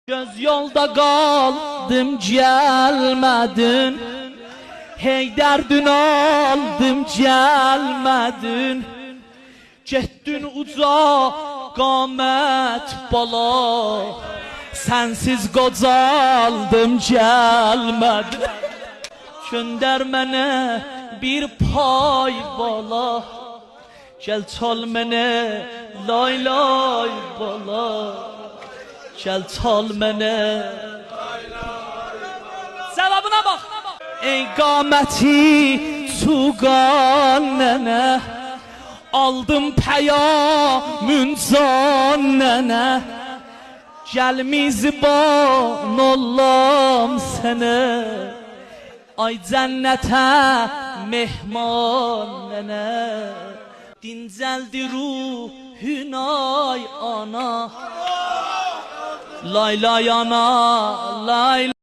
Göz yolda kaldım gelmedin, hey derdin aldım gelmedin. Getdin uca qamet bala, sensiz qocaldım gelmedin. Gönder mənə bir pay bala, gel çal mənə lay lay bala. Gel çal mənə sevabına bak. Ey qaməti çuqan nənə, aldım pəyamün can nənə. Gel mizban olam sənə, ay cənnətə mehman nənə. Dincəldi ruhun ay ana, lay lay ana, lay